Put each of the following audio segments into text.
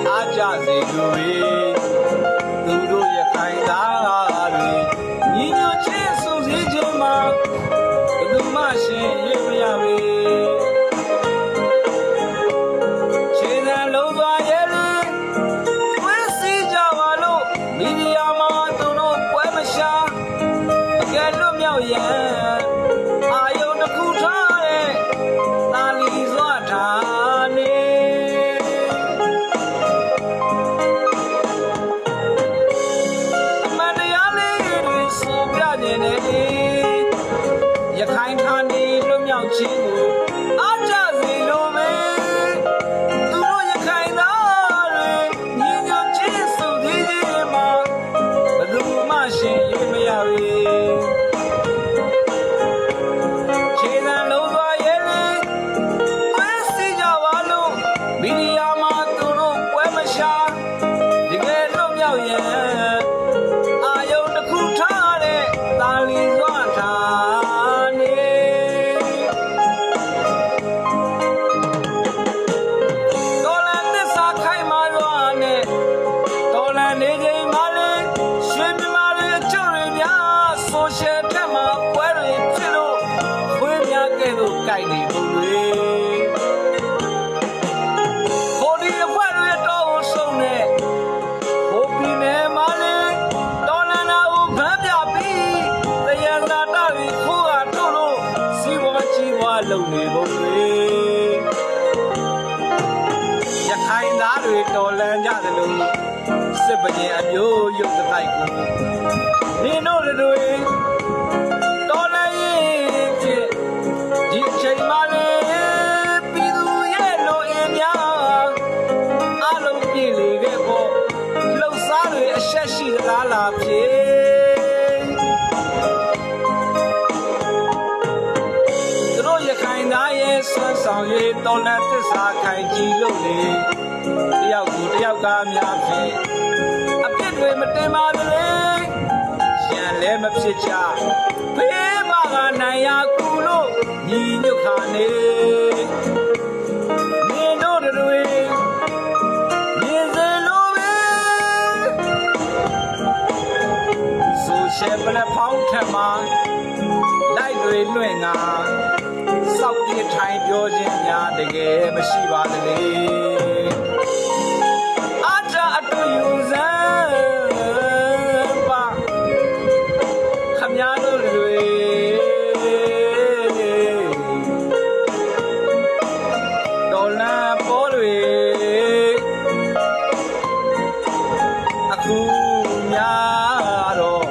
အားကြစေလူတွေသူတို့ရခိုင်သားတွေညီညွတ်ခြင်းစုစည်းခြင်းမှာဘယ်သူမှရှင်ရမရပေခြေနှံလုံးသွားရဲ့လေဝဲစီကြပါလို့မီဒီယာမှာသူတို့ပွဲမရှာအကယ်လို့မြောက်ရန်အာယုံတစ်ခုထားတဲ့သာလီစွာထားနေရခိုင်ဌာနေလွတ်မြောက်ခြင်းကိုအားကြစေလိုပဲသူတို့ရခိုင်သားတွေညီညွတ်ခြင်းစုစည်းခြင်းမှာဘယ်သူမှရှင်ရမရပေခြေနှံလုံးသွားရဲ့လေဝဲစီကြပါလို့မီဒီယာမှာသူတို့ပွဲမရှာတကယ်လွတ်မြောက်ရင်အာယုံတစ်ခုထားတဲ့သာလီစွာထားနေချိန်မှလည်းရွှေမြမာတွေအကျွတွေများဆိုရှယ်တက်မှာပွဲတွေဖြစ်လို့ခွေးများကဲ့သို့ကြိုက်နေပုံတွေဟိုဒီဘွဲ့တွေတော့ဆုံးနေဟိုပြည်နယ်မှာလည်းတော်လန်နာကိုဗန်းပြပြီးတရားနာတာတွေခိုးတာတို့လို့စီဝါကြီးဝါလုံနေပုံတွေရခိုင်သားတွေတော်လန်ကြတယ်လို့စစ်ပင်အမျိုးရုပ်တိုက်ကိုနေတို့တွေတော်လည်းရင်ဖြစ်ဒီအချိန်မှလည်းပြည်သူရဲ့လိုအင်များအလုံးပြည့်လေခဲ့ဖို့လှုပ်ရှားတွေအဆက်ရှိလားလားဖြစ်သူတို့ရခိုင်သားရဲ့ဆွမ်းဆောင်ရည်တော်လည်းသစ္စာခိုင်ကြည်လို့လေတယောက်ကိုတယောက်ကများဖြစ်အပြစ်တွေမတင်ပါဘူးရန်လည်းမဖြစ်ကြဖေးမကနိုင်ရကူလို့ညီညွတ်ခါနေနေတို့တွေမြင်စလို့ပဲဆိုရှယ်ပလက်ဖောင်းထက်မှာလိုက်တွေလွင့်ငါစောက်ပြေးထိုင်ပြောခြင်းများတကယ်မရှိပါသလေအားကြအတူယူစမ်းပါခမများတို့တွေတော်လန်ပေါ်တွေအခုများတော့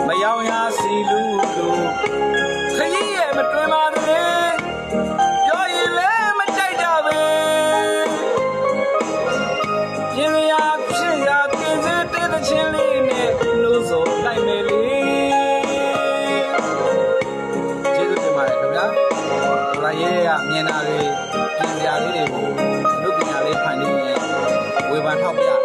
မယောင်ရစီလူတို့ခရီးရဲ့မတွင်ပါသေးပြောရင်လည်းမကြိုက်ကြပဲပြင်ရဖြစ်ရပြင်စေတဲ့ချင်းလေးနဲ့လို့ဆိုလိုက်မယ်လေကျေးဇူးတင်ပါတယ်ခင်ဗျာ။ဒါရဲ့မြင်တာလေးပြင်စရာလေးတွေကိုလူပညာလေးဖန်တီးရင်ဝေဖန်ထောက်ပြ